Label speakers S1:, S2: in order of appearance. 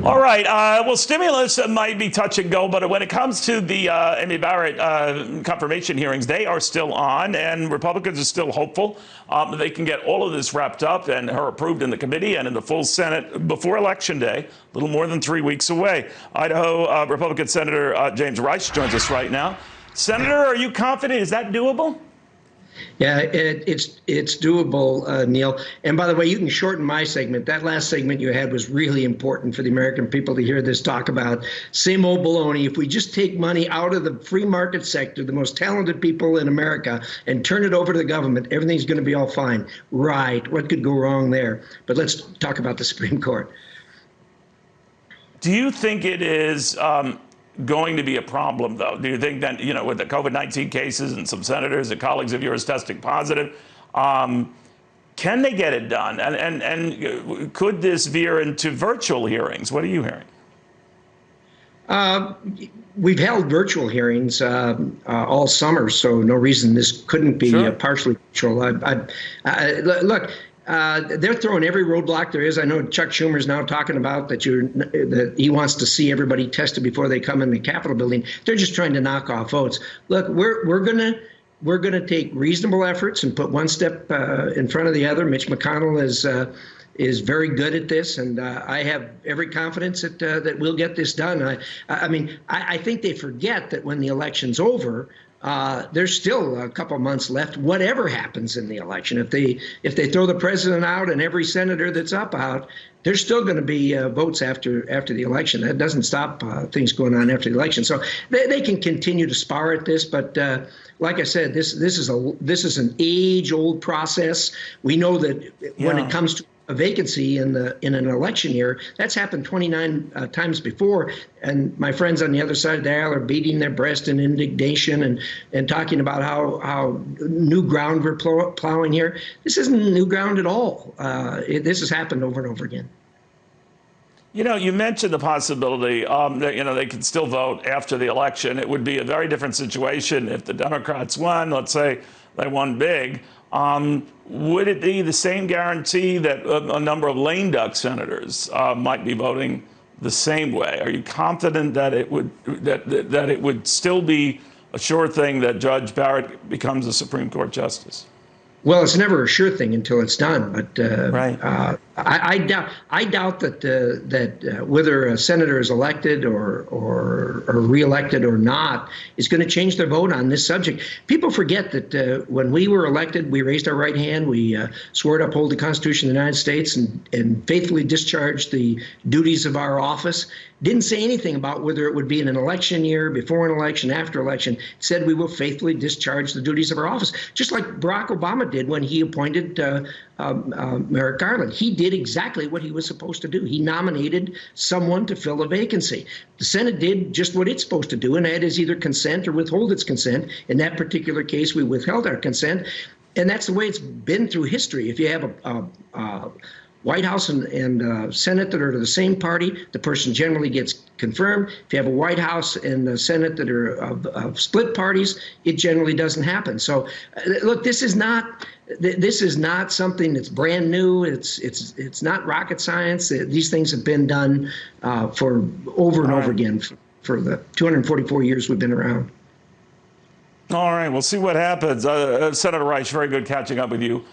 S1: All right. Well, stimulus might be touch and go, but when it comes to the Amy Barrett confirmation hearings, they are still on, and Republicans are still hopeful they can get all of this wrapped up and her approved in the committee and in the full Senate before Election Day, a little more than 3 weeks away. Idaho Republican Senator James Risch joins us right now. Senator, are you confident? Is that doable?
S2: Yeah, it's doable, Neil. And by the way, you can shorten my segment. That last segment you had was really important for the American people to hear this talk about. Same old baloney. If we just take money out of the free market sector, the most talented people in America, and turn it over to the government, everything's going to be all fine. Right. What could go wrong there? But let's talk about the Supreme Court.
S1: Do you think it is going to be a problem, though? Do you think that, you know, with the COVID-19 cases and some senators and colleagues of yours testing positive, can they get it done? And could this veer into virtual hearings? What are you hearing?
S2: We've held virtual hearings all summer, so no reason this couldn't be partially virtual. Look, they're throwing every roadblock there is. I know Chuck Schumer's now talking about that he wants to see everybody tested before they come in the Capitol building. They're just trying to knock off votes. Look, we're gonna take reasonable efforts and put one step in front of the other. Mitch McConnell is very good at this, and I have every confidence that we'll get this done. I think they forget that when the election's over, there's still a couple months left, whatever happens in the election. If they throw the president out and every senator that's up out, there's still going to be votes after the election. That doesn't stop things going on after the election. So they can continue to spar at this, but like I said, this is an age-old process. We know that when it comes to a vacancy in an election year, that's happened 29 times before, and my friends on the other side of the aisle are beating their breast in indignation and talking about how new ground we're plowing here. This isn't new ground at all. This has happened over and over again.
S1: You know, you mentioned the possibility that, you know, they could still vote after the election. It would be a very different situation if the Democrats won. Let's say they won big. Would it be the same guarantee that a number of lame duck senators might be voting the same way? Are you confident that it would still be a sure thing that Judge Barrett becomes a Supreme Court justice?
S2: Well, it's never a sure thing until it's done. But I doubt that whether a senator is elected or reelected or not is going to change their vote on this subject. People forget that when we were elected, we raised our right hand, we swore to uphold the Constitution of the United States and faithfully discharge the duties of our office. Didn't say anything about whether it would be in an election year, before an election, after election. It said we will faithfully discharge the duties of our office, just like Barack Obama did when he appointed Merrick Garland. He did exactly what he was supposed to do. He nominated someone to fill a vacancy. The Senate did just what it's supposed to do, and that is either consent or withhold its consent. In that particular case, we withheld our consent, and that's the way it's been through history. If you have a White House and Senate that are to the same party, the person generally gets confirmed. If you have a White House and a Senate that are of split parties, it generally doesn't happen. So, look, this is not something that's brand new. It's not rocket science. These things have been done for over and over again for the 244 years we've been around.
S1: All right, we'll see what happens. Senator Risch, very good catching up with you.